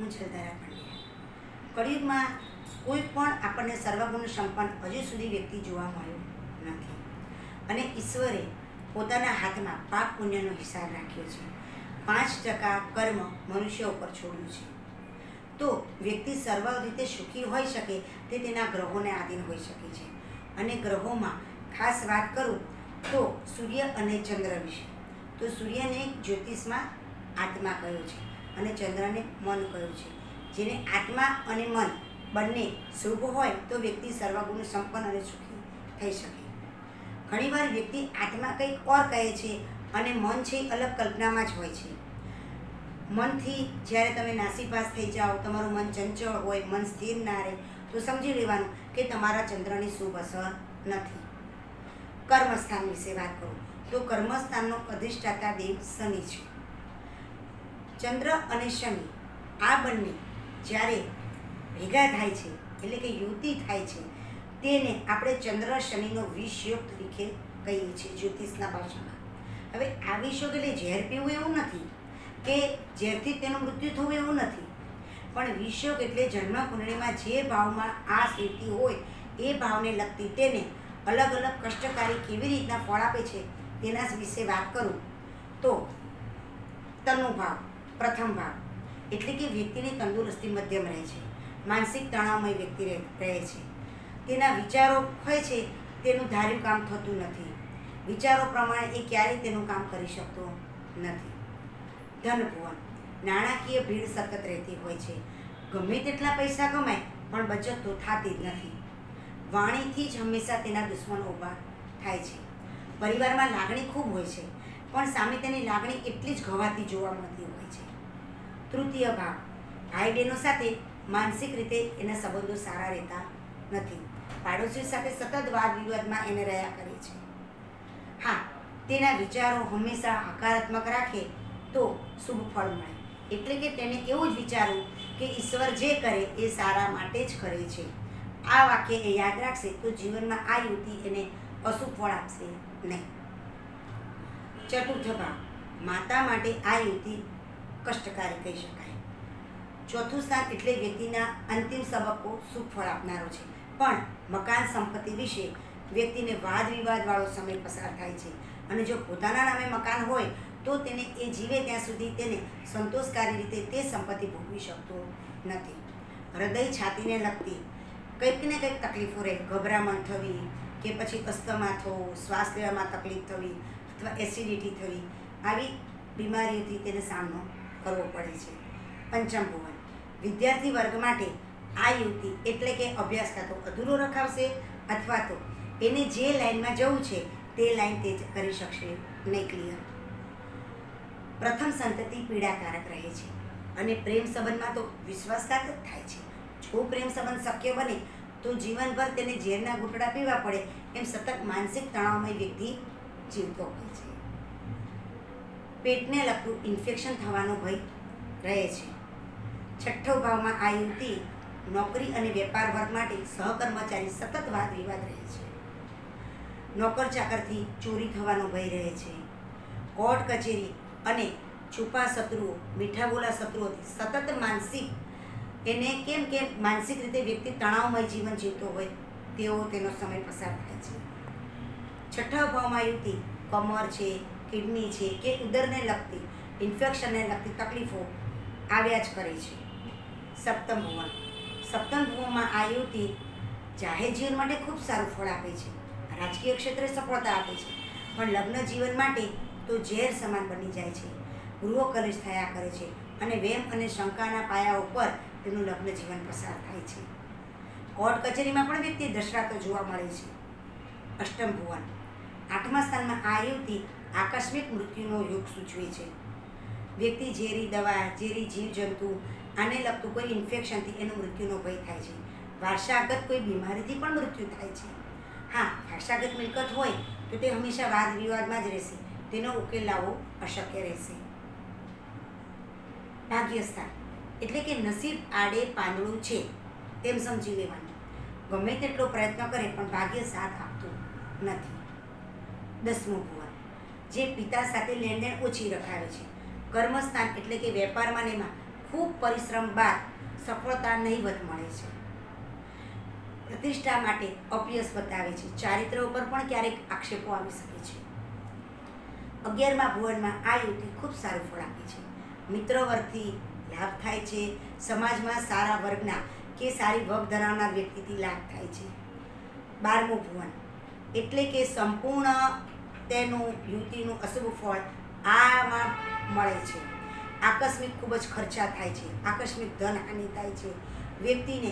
હું જલધારા પંડ્યા. કળિયુગમાં કોઈ પણ આપણને સર્વગુણ સંપન્ન હજુ સુધી વ્યક્તિ જોવા મળ્યો નથી. અને ઈશ્વરે પોતાના હાથમાં પાપ પુણ્યનો હિસાબ રાખ્યો છે. 5% કર્મ મનુષ્ય ઉપર છોડ્યું છે. તો વ્યક્તિ સર્વ રીતે સુખી હોઈ શકે તે તેના ગ્રહોને આધીન હોઈ શકે છે. અને ગ્રહોમાં ખાસ વાત કરું તો સૂર્ય અને ચંદ્ર વિશે. તો સૂર્યને જ્યોતિષમાં આત્મા કહ્યો છે અને ચંદ્રને મન કહ્યું છે. જેને આત્મા અને મન બંને શુભ હોય તો વ્યક્તિ સર્વગુણ સંપન્ન અને સુખી થઈ શકે. ઘણીવાર વ્યક્તિ આત્મા કંઈક ઓર કહે છે અને મન છે અલગ કલ્પનામાં જ હોય છે. મનથી જ્યારે તમે નાસીપાસ થઈ જાઓ, તમારું મન ચંચળ હોય, મન સ્થિર ના રહે, તો સમજી લેવાનું કે તમારા ચંદ્રની શુભ અસર નથી. કર્મસ્થાન વિશે વાત કરું તો કર્મસ્થાનનો અધિષ્ઠાતા દેવ શનિ છે. ચંદ્ર અને શનિ આ બંને જ્યારે ભેગા થાય છે એટલે કે યુતિ થાય છે તેને આપણે ચંદ્ર શનિનો વિષયોગ તરીકે કહીએ છીએ જ્યોતિષના ભાષામાં. હવે આ વિષયોગ એટલે ઝેર પીવું એવું નથી કે ઝેરથી તેનું મૃત્યુ થવું એવું નથી, પણ વિષયોગ એટલે જન્મ કુંડળીમાં જે ભાવમાં આ સ્થિતિ હોય એ ભાવને લગતી તેને અલગ અલગ કષ્ટકારી કેવી રીતના ફળ આપે છે તેના વિશે વાત કરું તો તનુ ભાવ પ્રથમ ભાવ એટલે કે વ્યક્તિની તંદુરસ્તી મધ્યમ રહે છે. માનસિક તણાવમય વ્યક્તિ રહે છે. તેના વિચારો હોય છે તેનું ધાર્યું કામ થતું નથી. વિચારો પ્રમાણે એ ક્યારેય તેનું કામ કરી શકતો નથી. ધન ભુવન નાણાકીય ભીડ સતત રહેતી હોય છે. ગમે તેટલા પૈસા કમાય પણ બચત તો થતી જ નથી. વાણીથી જ હંમેશા તેના દુશ્મનો ઊભા થાય છે. પરિવારમાં લાગણી ખૂબ હોય છે પણ સામે તેની લાગણી એટલી જ ઘવાતી જોવા મળતી હોય છે. તૃતીય ભાવ ભાઈ બહેનો સાથે માનસિક રીતે એના સંબંધો સારા રહેતા નથી. પાડોશીઓ સાથે સતત વાદ વિવાદમાં એને રહ્યા કરે છે. હા, તેના વિચારો હંમેશા હકારાત્મક રાખે તો શુભ ફળ મળે. એટલે કે તેને એવું જ વિચારવું કે ઈશ્વર જે કરે એ સારા માટે જ કરે છે. આ વાક્ય એ યાદ રાખશે તો જીવનમાં આ યુતિ એને અશુભ ફળ આપશે નહીં. ચતુર્થ ભાવ માતા માટે આ યુતિ કષ્ટકારી કહી શકાય. ચોથું સ્થાન એટલે વ્યક્તિના અંતિમ તબક્કો શુભ ફળ આપનારો છે. પણ મકાન સંપત્તિ વિશે વ્યક્તિને વાદ વિવાદવાળો સમય પસાર થાય છે. અને જો પોતાના નામે મકાન હોય તો તેને એ જીવે ત્યાં સુધી તેને સંતોષકારી રીતે તે સંપત્તિ ભોગવી શકતો નથી. હૃદય છાતીને લગતી કંઈક ને કંઈક તકલીફો રહે, ગભરામણ થવી કે પછી અસ્થમા થવો, શ્વાસ લેવામાં તકલીફ થવી અથવા એસિડિટી થવી, આવી બીમારીઓથી તેને સામનો કરવો પડે છે. પંચમ ભુવન વિદ્યાર્થી વર્ગ માટે આ યુતિ એટલે કે અભ્યાસ કાં તો અધૂરો રખાવશે અથવા તો એને જે લાઈનમાં જવું છે તે લાઈન તે કરી શકશે નહીં. ક્લિયર. પ્રથમ સંતતિ પીડાકારક રહે છે અને પ્રેમ સંબંધમાં તો વિશ્વાસઘાત જ થાય છે. જો પ્રેમ સંબંધ શક્ય બને તો જીવનભર તેને ઝેરના ઘૂંટડા પીવા પડે એમ સતત માનસિક તણાવમય વ્યક્તિ જીવતો હોય છે. પેટને લગતું ઇન્ફેક્શન થવાનો ભય રહે છે. છઠ્ઠો ભાવમાં આ યુતિ નોકરી અને વેપાર વર્ગ માટે સહકર્મચારી સતત વાદ વિવાદ રહે છે. નોકર ચાકરથી ચોરી થવાનો ભય રહે છે. કોર્ટ કચેરી અને છુપા શત્રુઓ, મીઠા બોલા શત્રુઓથી સતત માનસિક એને કેમ કે માનસિક રીતે વ્યક્તિ તણાવમય જીવન જીવતો હોય તેવો તેનો સમય પસાર થાય છે. છઠ્ઠા ભાવમાં યુતિ કમર છે, કિડની છે કે ઉદરને લગતી ઇન્ફેક્શનને લગતી તકલીફો આવ્યા જ કરે છે. સપ્તમ ભુવન સપ્તમ ભુવનમાં આ યુતિ જાહેર જીવન માટે ખૂબ સારું ફળ આપે છે. રાજકીય ક્ષેત્રે સફળતા આપે છે પણ લગ્ન જીવન માટે તો ઝેર સમાન બની જાય છે. ગૃહ કલેશ થયા કરે છે અને વેમ અને શંકાના પાયા ઉપર તેનું લગ્ન જીવન પસાર થાય છે. કોર્ટ કચેરીમાં પણ વ્યક્તિ દશરાતો જોવા મળે છે. અષ્ટમ ભુવન આઠમા સ્થાનમાં આ યુતિ આકસ્મિક મૃત્યુનો યોગ સૂચવે છે. વ્યક્તિ ઝેરી દવા, ઝેરી જીવજંતુ આને લગતું કોઈ ઇન્ફેક્શનથી એનું મૃત્યુનો ભય થાય છે. વારસાગત કોઈ બીમારીથી પણ મૃત્યુ થાય છે. હા, વારસાગત મિલકત હોય તો તે હંમેશા વાદ વિવાદમાં જ રહેશે. તેનો ઉકેલ લાવવો અશક્ય રહેશે. ભાગ્યસ્થાન એટલે કે નસીબ આડે પાંદડું છે તેમ સમજી લેવાનું. ગમે તેટલો પ્રયત્ન કરે પણ ભાગ્ય સાથ આપતું નથી. દસમું ભુવન જે પિતા સાથે લેણદેણ ઓછી રખાવે છે. કર્મસ્થાન એટલે કે વેપારમાં ને એમાં ખૂબ પરિશ્રમ બાદ સફળતા નહીવત મળે છે. પ્રતિષ્ઠા માટે અપયશ બતાવે છે. ચારિત્ર ઉપર પણ ક્યારેક આક્ષેપો આવી શકે છે. 11મા ભુવનમાં આ યુવતી ખૂબ સારું ફળ આપે છે. મિત્ર વર્ગથી લાભ થાય છે. સમાજમાં સારા વર્ગના કે સારી વગ ધરાવનાર વ્યક્તિથી લાભ થાય છે. 12મું ભુવન એટલે કે સંપૂર્ણ તેનું યુવતીનું અશુભ ફળ આમાં મળે છે. આકસ્મિક ખૂબ જ ખર્ચા થાય છે. આકસ્મિક ધનહાનિ થાય છે. વ્યક્તિને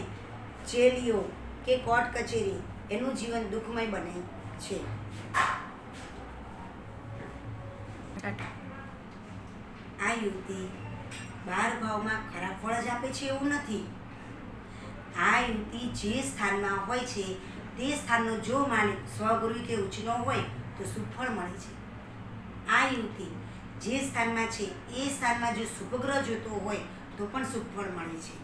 જેલીઓ કે કોર્ટ કચેરી એનું જીવન દુઃખમય બને છે. આ યુવતી 12 ભાવમાં ખરાબ ફળ જ આપે છે એવું નથી. આ યુવતી જે સ્થાનમાં હોય છે તે સ્થાનનો જો માલિક સ્વગુરુ કે ઉચ્ચનો હોય તો શુભ ફળ મળે છે. આ યુવતી જે સ્થાનમાં છે એ સ્થાનમાં જો શુભગ્રહ જોતો હોય તો પણ શુભ ફળ મળે છે.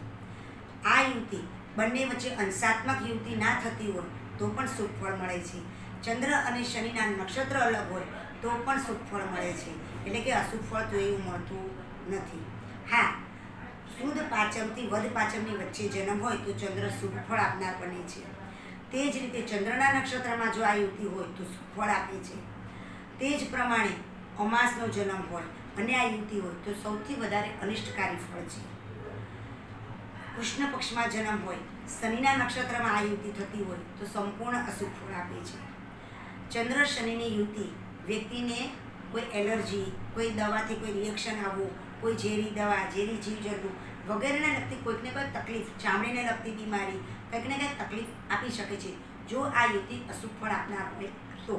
આ યુવતી બંને વચ્ચે અંશાત્મક યુવતી ના થતી હોય તો પણ શુભ ફળ મળે છે. ચંદ્ર અને શનિના નક્ષત્ર અલગ હોય તો પણ શુભ ફળ મળે છે. એટલે કે અશુભ ફળ તો એવું મળતું નથી. હા, શુદ્ધ પાંચમથી વદ પાંચમની વચ્ચે જન્મ હોય તો ચંદ્ર શુભ ફળ આપનાર બને છે. તે જ રીતે ચંદ્રના નક્ષત્રમાં જો આ યુવતી હોય તો શુભ ફળ આપે છે. તે જ પ્રમાણે અમાસનો જન્મ હોય અને આ યુવતી હોય તો સૌથી વધારે અનિષ્ટકારી ફળ છે. કૃષ્ણ પક્ષમાં જન્મ હોય, શનિના નક્ષત્રમાં આ યુવતી થતી હોય તો સંપૂર્ણ અશુભ ફળ આપે છે. ચંદ્ર શનિની યુવતી વ્યક્તિને કોઈ એલર્જી, કોઈ દવાથી કોઈ રિએક્શન આવવું, કોઈ ઝેરી દવા, ઝેરી જીવજંતુ વગેરેને લગતી કોઈકને કોઈ તકલીફ, ચામડીને લગતી બીમારી, કંઈક ને કંઈક તકલીફ આપી શકે છે જો આ યુવતી અશુભ ફળ આપનાર હોય તો.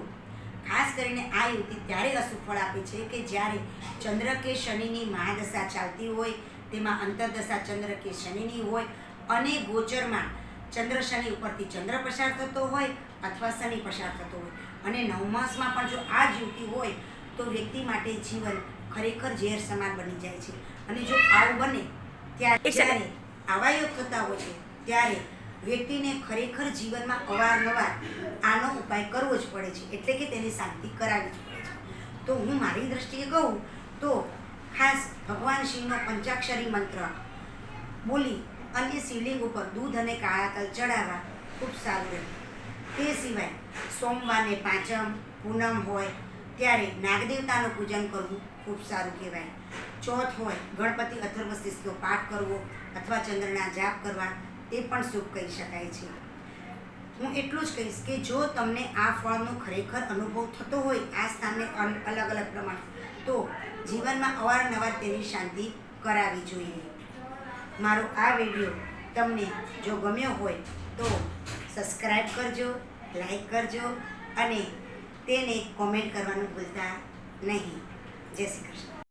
ખાસ કરીને આ યુવતી ત્યારે અશુભ ફળ આપે છે કે જ્યારે ચંદ્ર કે શનિની મહાદશા ચાલતી હોય, તેમાં અંતરદશા ચંદ્ર કે શનિની હોય અને ગોચરમાં ચંદ્ર શનિ ઉપરથી ચંદ્ર પસાર થતો હોય અથવા શનિ પસાર થતો હોય અને નવમાસમાં પણ જો આ જ યુવતી હોય તો વ્યક્તિ માટે જીવન ખરેખર ઝેર સમાન બની જાય છે. અને જો આવું બને ત્યારે આવા યોગ થતા હોય છે ત્યારે વ્યક્તિને ખરેખર જીવનમાં અવારનવાર આનો ઉપાય કરવો જ પડે છે. એટલે કે તેની શાંતિ કરાવવી જ પડે છે. તો હું મારી દ્રષ્ટિએ કહું તો ખાસ ભગવાન શિવનો પંચાક્ષરી મંત્ર બોલી અને શિવલિંગ ઉપર દૂધ અને કાળા તલ ચડાવવા ખૂબ સારું રહે. તે સિવાય સોમવારને પાંચમ, પૂનમ હોય ત્યારે નાગદેવતાનું પૂજન કરવું ખૂબ સારું કહેવાય. ચોથ હોય ગણપતિ અથર્વશીર્ષનો પાઠ કરવો અથવા ચંદ્રના જાપ કરવા તે પણ શુભ કહી શકાય છે. હું એટલું જ કહીશ કે જો તમને આ ફળનો ખરેખર અનુભવ થતો હોય આ સ્થાનને અલગ અલગ પ્રમાણે તો જીવનમાં અવારનવાર તેની શાંતિ કરાવવી જોઈએ. મારો આ વિડીયો તમને જો ગમ્યો હોય તો સબસ્ક્રાઈબ કરજો, લાઈક કરજો અને તેને કોમેન્ટ કરવાનું ભૂલતા નહીં. જય શ્રી કૃષ્ણ.